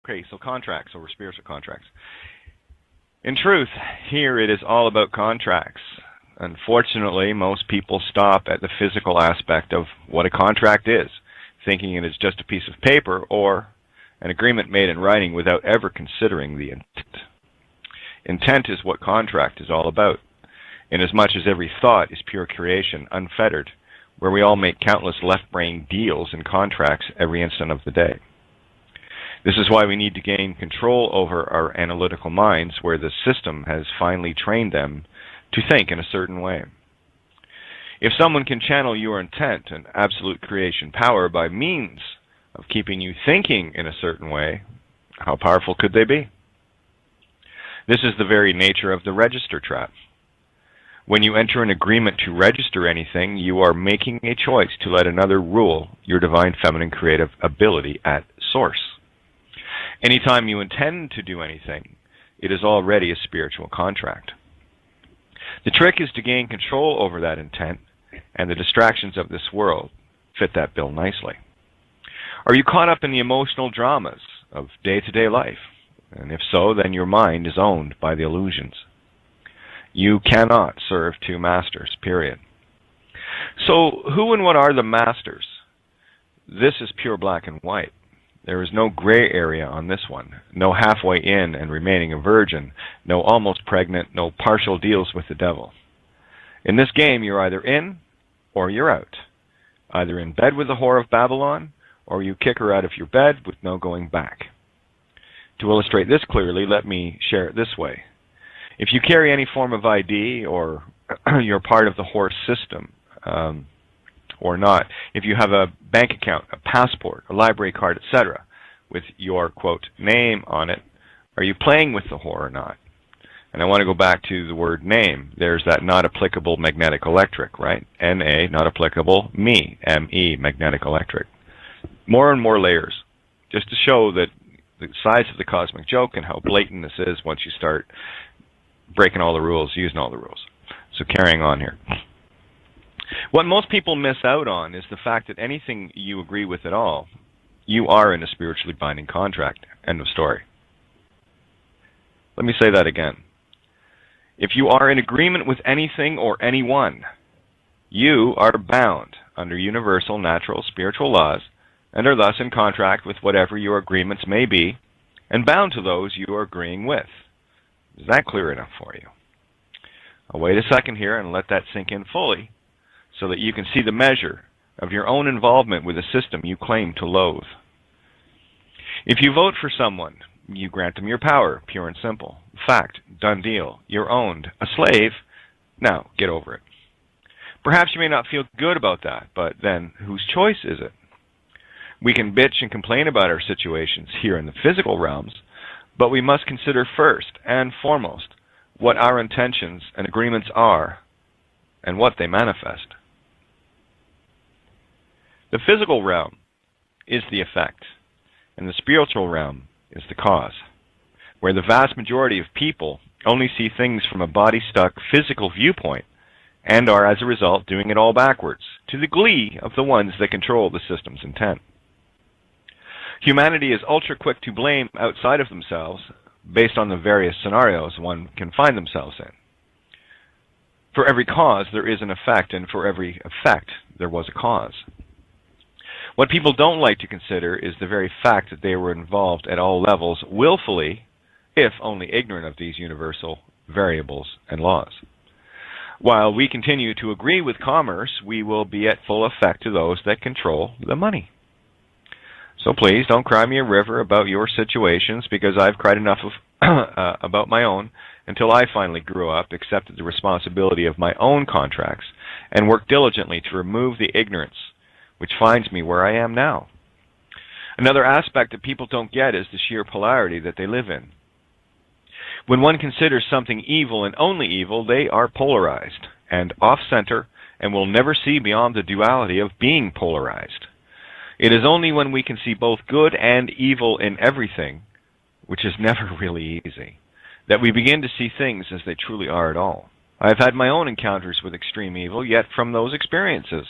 Okay, so contracts over spiritual contracts. In truth, here it is all about contracts. Unfortunately, most people stop at the physical aspect of what a contract is, thinking it is just a piece of paper or an agreement made in writing without ever considering the intent. Intent is what contract is all about, inasmuch as every thought is pure creation, unfettered, where we all make countless left-brain deals and contracts every instant of the day. This is why we need to gain control over our analytical minds, where the system has finally trained them to think in a certain way. If someone can channel your intent and absolute creation power by means of keeping you thinking in a certain way, how powerful could they be? This is the very nature of the register trap. When you enter an agreement to register anything, you are making a choice to let another rule your divine feminine creative ability at source. Anytime you intend to do anything, it is already a spiritual contract. The trick is to gain control over that intent, and the distractions of this world fit that bill nicely. Are you caught up in the emotional dramas of day-to-day life? And if so, then your mind is owned by the illusions. You cannot serve two masters, period. So who and what are the masters? This is pure black and white. There is no gray area on this one, no halfway in and remaining a virgin, no almost pregnant, no partial deals with the devil. In this game, you're either in or you're out, either in bed with the whore of Babylon or you kick her out of your bed with no going back. To illustrate this clearly, let me share it this way. If you carry any form of ID or you're part of the whore system, or not, if you have a bank account, a passport, a library card, etc., with your, quote, name on it, are you playing with the whore or not? And I want to go back to the word name. There's that not applicable magnetic electric, right? N-A, not applicable, me, M-E, magnetic electric. More and more layers, just to show that the size of the cosmic joke and how blatant this is once you start breaking all the rules, using all the rules. So carrying on here. What most people miss out on is the fact that anything you agree with at all, you are in a spiritually binding contract. End of story. Let me say that again. If you are in agreement with anything or anyone, you are bound under universal, natural, spiritual laws and are thus in contract with whatever your agreements may be and bound to those you are agreeing with. Is that clear enough for you? I'll wait a second here and let that sink in fully so that you can see the measure of your own involvement with a system you claim to loathe. If you vote for someone, you grant them your power, pure and simple. Fact, done deal. You're owned. A slave? Now, get over it. Perhaps you may not feel good about that, but then whose choice is it? We can bitch and complain about our situations here in the physical realms, but we must consider first and foremost what our intentions and agreements are and what they manifest. The physical realm is the effect, and the spiritual realm is the cause, where the vast majority of people only see things from a body-stuck physical viewpoint and are, as a result, doing it all backwards, to the glee of the ones that control the system's intent. Humanity is ultra-quick to blame outside of themselves based on the various scenarios one can find themselves in. For every cause, there is an effect, and for every effect, there was a cause. What people don't like to consider is the very fact that they were involved at all levels willfully, if only ignorant of these universal variables and laws. While we continue to agree with commerce, we will be at full effect to those that control the money. So please don't cry me a river about your situations, because I've cried enough about my own until I finally grew up, accepted the responsibility of my own contracts, and worked diligently to remove the ignorance which finds me where I am now. Another aspect that people don't get is the sheer polarity that they live in. When one considers something evil and only evil, they are polarized and off-center and will never see beyond the duality of being polarized. It is only when we can see both good and evil in everything, which is never really easy, that we begin to see things as they truly are at all. I have had my own encounters with extreme evil, yet from those experiences,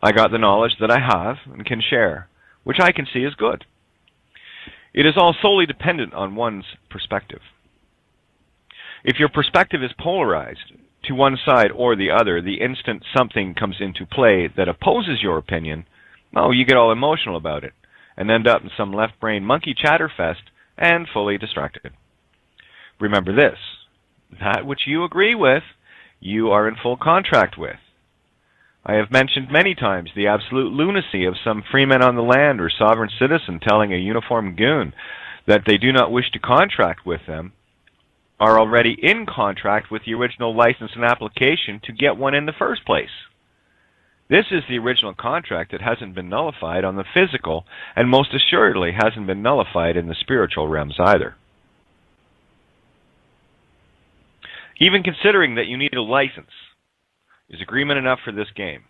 I got the knowledge that I have and can share, which I can see as good. It is all solely dependent on one's perspective. If your perspective is polarized to one side or the other, the instant something comes into play that opposes your opinion, you get all emotional about it and end up in some left-brain monkey chatter fest and fully distracted. Remember this, that which you agree with, you are in full contract with. I have mentioned many times the absolute lunacy of some freemen on the land or sovereign citizen telling a uniformed goon that they do not wish to contract with them, are already in contract with the original license and application to get one in the first place. This is the original contract that hasn't been nullified on the physical, and most assuredly hasn't been nullified in the spiritual realms either. Even considering that you need a license, is agreement enough for this game?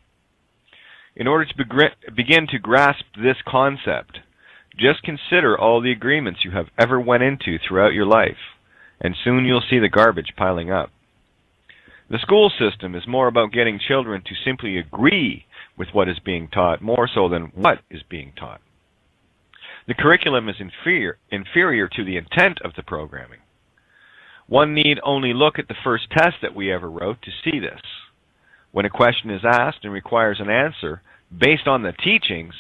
In order to begin to grasp this concept, just consider all the agreements you have ever went into throughout your life, and soon you'll see the garbage piling up. The school system is more about getting children to simply agree with what is being taught, more so than what is being taught. The curriculum is inferior to the intent of the programming. One need only look at the first test that we ever wrote to see this. When a question is asked and requires an answer, based on the teachings,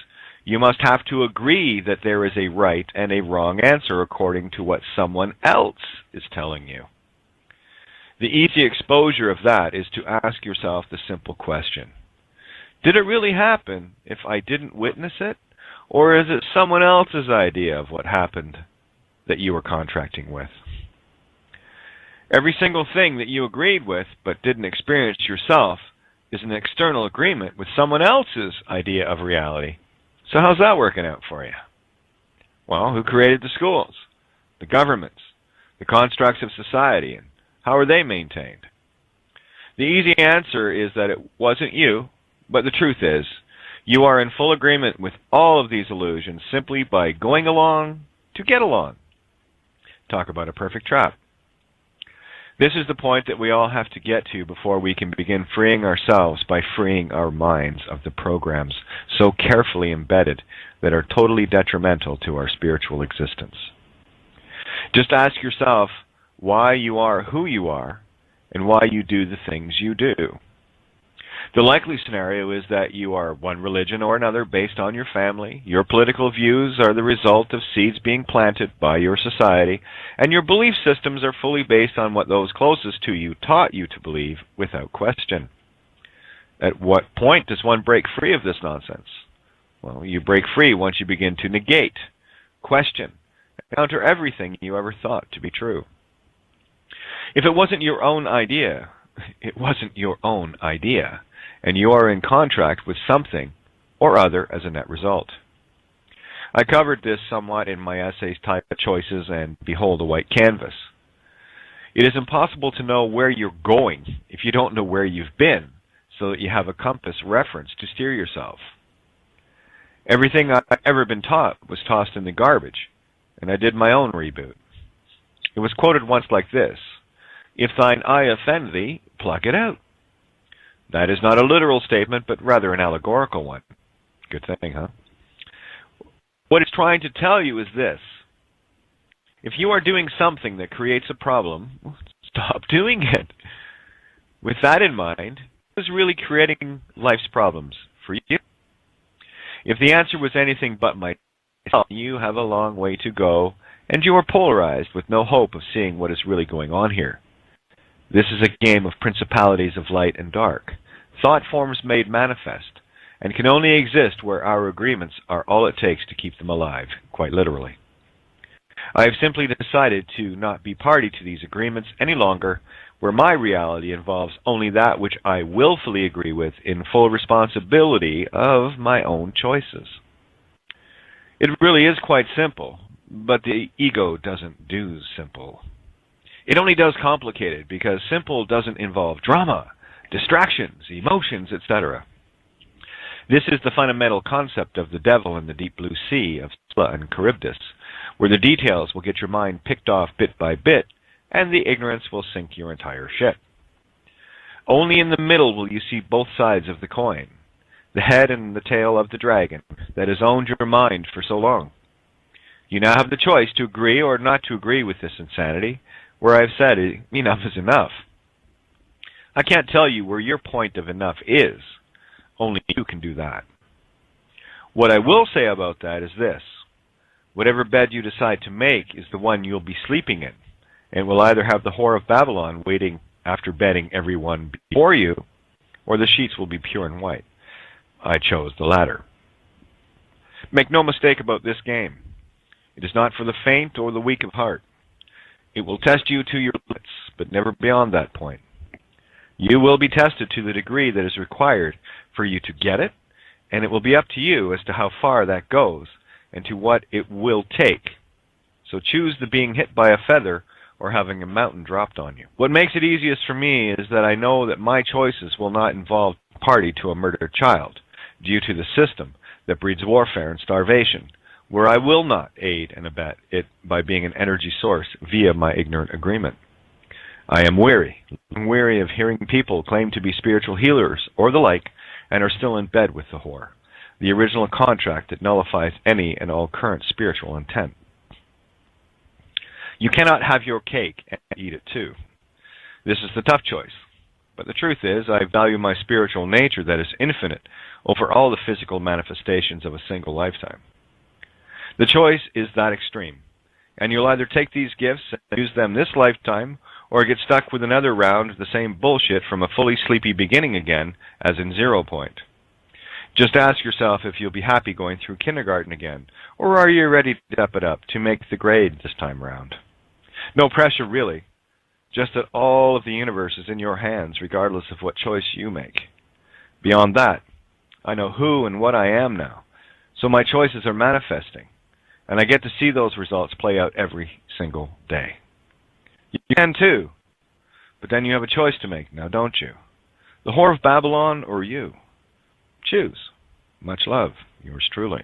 you must have to agree that there is a right and a wrong answer according to what someone else is telling you. The easy exposure of that is to ask yourself the simple question, did it really happen if I didn't witness it? Or is it someone else's idea of what happened that you were contracting with? Every single thing that you agreed with but didn't experience yourself is an external agreement with someone else's idea of reality. So how's that working out for you? Well, who created the schools, the governments, the constructs of society, and how are they maintained? The easy answer is that it wasn't you, but the truth is, you are in full agreement with all of these illusions simply by going along to get along. Talk about a perfect trap. This is the point that we all have to get to before we can begin freeing ourselves by freeing our minds of the programs so carefully embedded that are totally detrimental to our spiritual existence. Just ask yourself why you are who you are and why you do the things you do. The likely scenario is that you are one religion or another based on your family. Your political views are the result of seeds being planted by your society, and your belief systems are fully based on what those closest to you taught you to believe without question. At what point does one break free of this nonsense? Well, you break free once you begin to negate, question, and counter everything you ever thought to be true. If it wasn't your own idea, it wasn't your own idea, and you are in contract with something or other as a net result. I covered this somewhat in my essays Type Choices and Behold a White Canvas. It is impossible to know where you're going if you don't know where you've been, so that you have a compass reference to steer yourself. Everything I've ever been taught was tossed in the garbage, and I did my own reboot. It was quoted once like this, "If thine eye offend thee, pluck it out." That is not a literal statement, but rather an allegorical one. Good thing, huh? What it's trying to tell you is this. If you are doing something that creates a problem, stop doing it. With that in mind, who's really creating life's problems for you? If the answer was anything but myself, you have a long way to go, and you are polarized with no hope of seeing what is really going on here. This is a game of principalities of light and dark, thought forms made manifest, and can only exist where our agreements are all it takes to keep them alive, quite literally. I have simply decided to not be party to these agreements any longer, where my reality involves only that which I willfully agree with in full responsibility of my own choices. It really is quite simple, but the ego doesn't do simple. It only does complicated because simple doesn't involve drama, distractions, emotions, etc. This is the fundamental concept of the devil in the deep blue sea of Scylla and Charybdis, where the details will get your mind picked off bit by bit, and the ignorance will sink your entire ship. Only in the middle will you see both sides of the coin, the head and the tail of the dragon that has owned your mind for so long. You now have the choice to agree or not to agree with this insanity, where I've said enough is enough. I can't tell you where your point of enough is. Only you can do that. What I will say about that is this. Whatever bed you decide to make is the one you'll be sleeping in, and will either have the Whore of Babylon waiting after bedding everyone before you, or the sheets will be pure and white. I chose the latter. Make no mistake about this game. It is not for the faint or the weak of heart. It will test you to your limits, but never beyond that point. You will be tested to the degree that is required for you to get it, and it will be up to you as to how far that goes and to what it will take. So choose the being hit by a feather or having a mountain dropped on you. What makes it easiest for me is that I know that my choices will not involve party to a murdered child, due to the system that breeds warfare and starvation, where I will not aid and abet it by being an energy source via my ignorant agreement. I am weary of hearing people claim to be spiritual healers or the like, and are still in bed with the whore, the original contract that nullifies any and all current spiritual intent. You cannot have your cake and eat it too. This is the tough choice. But the truth is, I value my spiritual nature that is infinite over all the physical manifestations of a single lifetime. The choice is that extreme, and you'll either take these gifts and use them this lifetime, or get stuck with another round of the same bullshit from a fully sleepy beginning again, as in 0 point. Just ask yourself if you'll be happy going through kindergarten again, or are you ready to step it up to make the grade this time round? No pressure, really. Just that all of the universe is in your hands, regardless of what choice you make. Beyond that, I know who and what I am now, so my choices are manifesting, and I get to see those results play out every single day. You can too, but then you have a choice to make now, don't you? The Whore of Babylon or you? Choose. Much love. Yours truly.